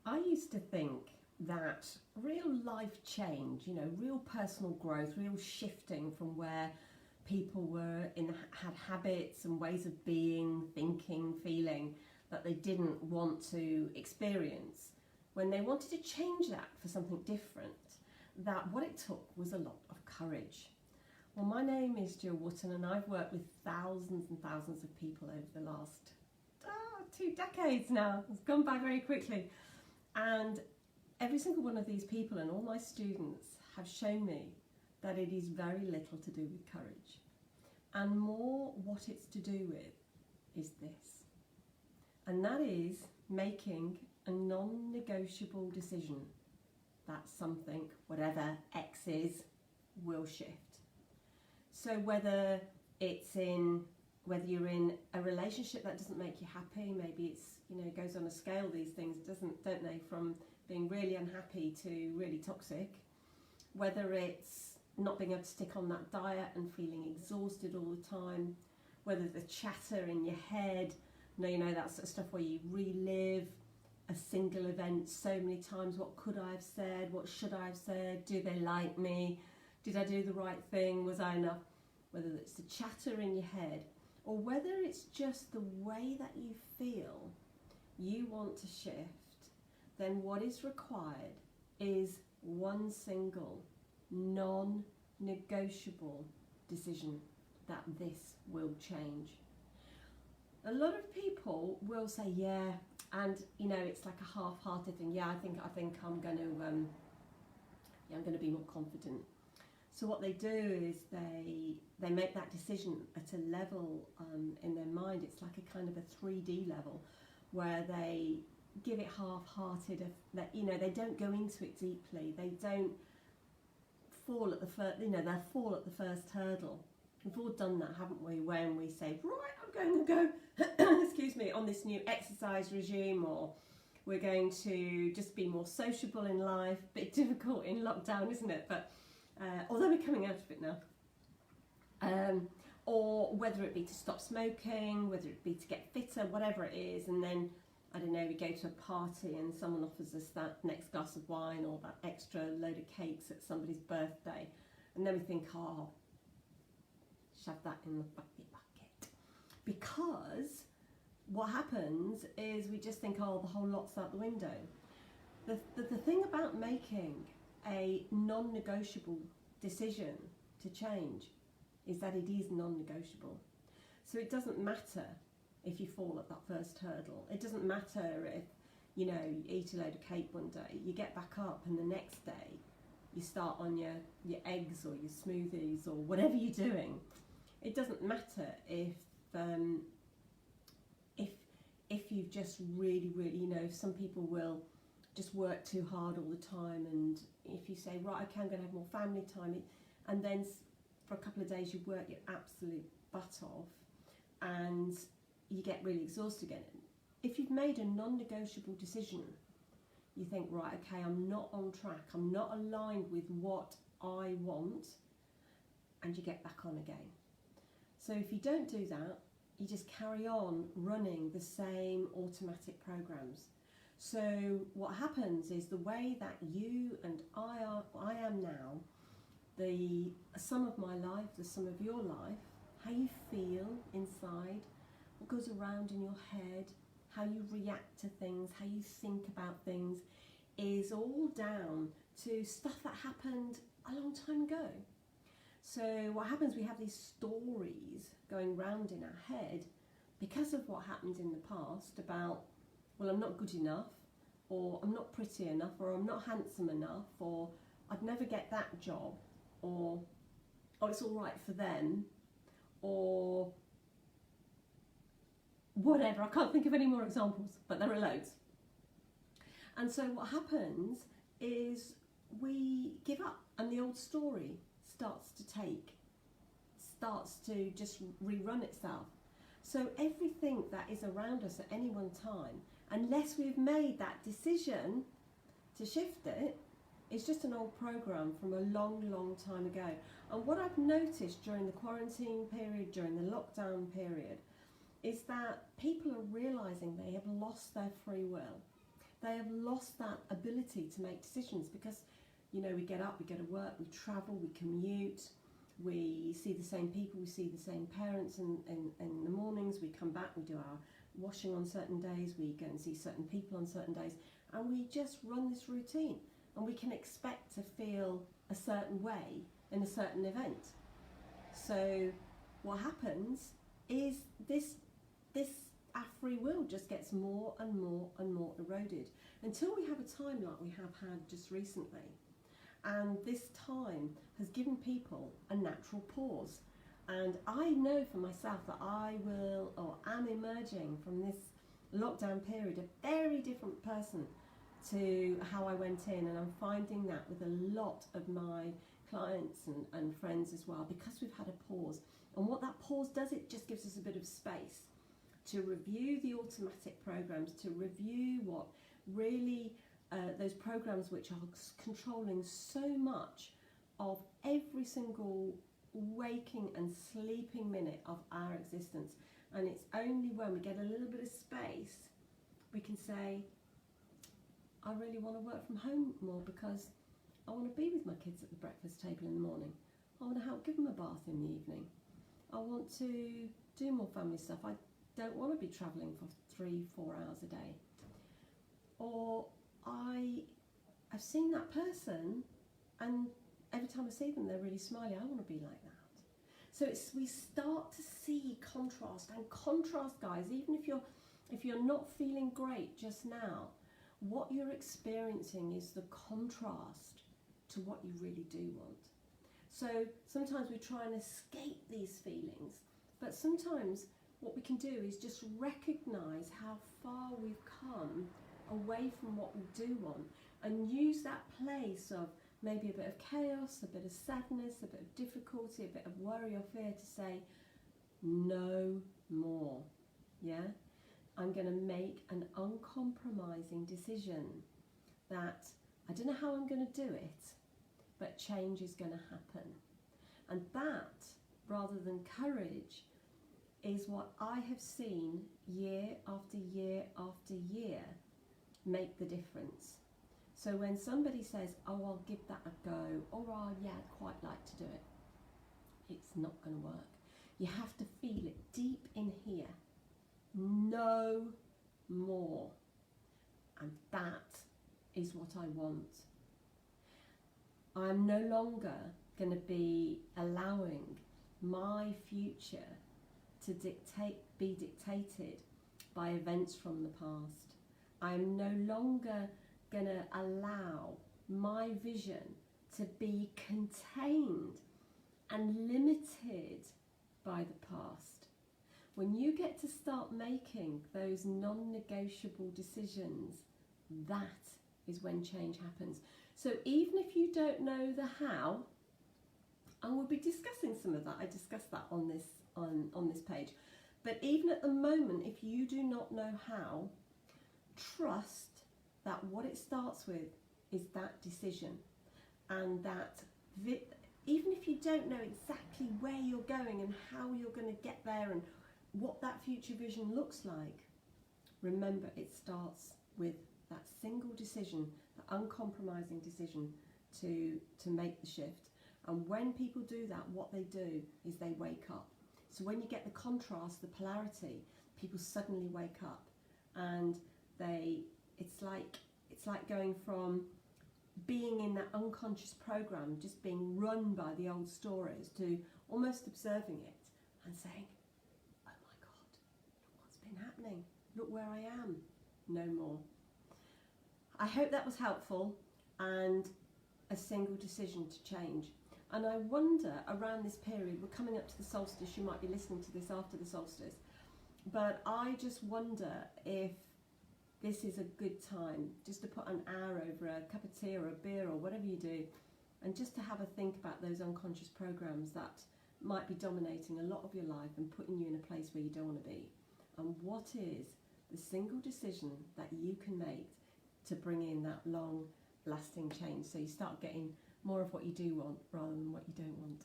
I used to think that real life change, real personal growth, real shifting from where people had habits and ways of being, thinking, feeling that they didn't want to experience, when they wanted to change that for something different, that what it took was a lot of courage. Well, my name is Jill Wotton, and I've worked with thousands and thousands of people over the last 2 decades now. It's gone by very quickly. And every single one of these people and all my students have shown me that it is very little to do with courage. And more what it's to do with is this. And that is making a non-negotiable decision that something, whatever X is, will shift. So whether you're in a relationship that doesn't make you happy, maybe it's, goes on a scale, these things, don't they, from being really unhappy to really toxic. Whether it's not being able to stick on that diet and feeling exhausted all the time, whether the chatter in your head, that sort of stuff where you relive a single event so many times. What could I have said? What should I have said? Do they like me? Did I do the right thing? Was I enough? Whether it's the chatter in your head, or whether it's just the way that you feel you want to shift, then what is required is one single non-negotiable decision that this will change. A lot of people will say, yeah, and it's like a half-hearted thing. Yeah, I think I'm going to be more confident. So what they do is they make that decision at a level in their mind. It's like a kind of a 3D level where they give it half-hearted. They don't go into it deeply. They don't fall at the first. They'll fall at the first hurdle. We've all done that, haven't we? When we say, right, I'm going to go, excuse me, on this new exercise regime, or we're going to just be more sociable in life. Bit difficult in lockdown, isn't it? But although we're coming out of it now. Or whether it be to stop smoking, whether it be to get fitter, whatever it is, and then, I don't know, we go to a party and someone offers us that next glass of wine or that extra load of cakes at somebody's birthday, and then we think, oh, shove that in the bucket. Because what happens is we just think, oh, the whole lot's out the window. The thing about making a non-negotiable decision to change is that it is non-negotiable. So it doesn't matter if you fall at that first hurdle. It doesn't matter if, you eat a load of cake one day, you get back up and the next day you start on your eggs or your smoothies or whatever you're doing. It doesn't matter if you've just really, if some people will just work too hard all the time, and if you say, right, okay, I'm going to have more family time, and then for a couple of days you work your absolute butt off and you get really exhausted again. If you've made a non-negotiable decision, you think, right, okay, I'm not on track, I'm not aligned with what I want, and you get back on again. So if you don't do that, you just carry on running the same automatic programs. So what happens is the way that you and I am now, the sum of my life, the sum of your life, how you feel inside, what goes around in your head, how you react to things, how you think about things, is all down to stuff that happened a long time ago. So what happens, we have these stories going round in our head because of what happened in the past about, well, I'm not good enough, or I'm not pretty enough, or I'm not handsome enough, or I'd never get that job, or oh, it's all right for them, or whatever. I can't think of any more examples, but there are loads. And so what happens is we give up, and the old story starts to just rerun itself. So everything that is around us at any one time, unless we've made that decision to shift it, is just an old program from a long time ago. And what I've noticed during the quarantine period, during the lockdown period, is that people are realising they have lost their free will. they have lost that ability to make decisions because, you know, we get up, we go to work, we travel, we commute, we see the same people, we see the same parents in the mornings, we come back, we do our washing on certain days, we go and see certain people on certain days, and we just run this routine, and we can expect to feel a certain way in a certain event. So what happens is this our free will just gets more and more and more eroded until we have a time like we have had just recently. And this time has given people a natural pause. And I know for myself that I will, or am emerging from this lockdown period a very different person to how I went in. And I'm finding that with a lot of my clients and friends as well, because we've had a pause. And what that pause does, it just gives us a bit of space to review the automatic programs, to review what really those programs which are controlling so much of every single waking and sleeping minute of our existence. And it's only when we get a little bit of space we can say, I really want to work from home more because I want to be with my kids at the breakfast table in the morning. I want to help give them a bath in the evening. I want to do more family stuff. I don't want to be travelling for 3-4 hours a day. Or I've seen that person and every time I see them they're really smiley. I want to be like that. So we start to see contrast, and contrast, guys, even if you're not feeling great just now, what you're experiencing is the contrast to what you really do want. So sometimes we try and escape these feelings, but sometimes what we can do is just recognise how far we've come away from what we do want, and use that place of maybe a bit of chaos, a bit of sadness, a bit of difficulty, a bit of worry or fear to say, no more. Yeah? I'm going to make an uncompromising decision that I don't know how I'm going to do it, but change is going to happen. And that, rather than courage, is what I have seen year after year after year make the difference. So when somebody says, oh, I'll give that a go, or oh, yeah, I'd quite like to do it, it's not going to work. You have to feel it deep in here. No more. And that is what I want. I'm no longer going to be allowing my future to be dictated by events from the past. I'm no longer going to allow my vision to be contained and limited by the past. When you get to start making those non-negotiable decisions, that is when change happens. So even if you don't know the how, and we'll be discussing some of that, I discussed that on this page, but even at the moment, if you do not know how, trust that what it starts with is that decision, and that even if you don't know exactly where you're going and how you're going to get there and what that future vision looks like, remember it starts with that single decision, the uncompromising decision to make the shift. And when people do that, what they do is they wake up. So when you get the contrast, the polarity, people suddenly wake up, and it's like going from being in that unconscious program, just being run by the old stories, to almost observing it and saying, oh my God, look what's been happening, look where I am, no more. I hope that was helpful, and a single decision to change. And I wonder, around this period, we're coming up to the solstice, you might be listening to this after the solstice, but I just wonder if this is a good time just to put an hour over a cup of tea or a beer or whatever you do, and just to have a think about those unconscious programs that might be dominating a lot of your life and putting you in a place where you don't want to be. And what is the single decision that you can make to bring in that long lasting change, so you start getting more of what you do want rather than what you don't want.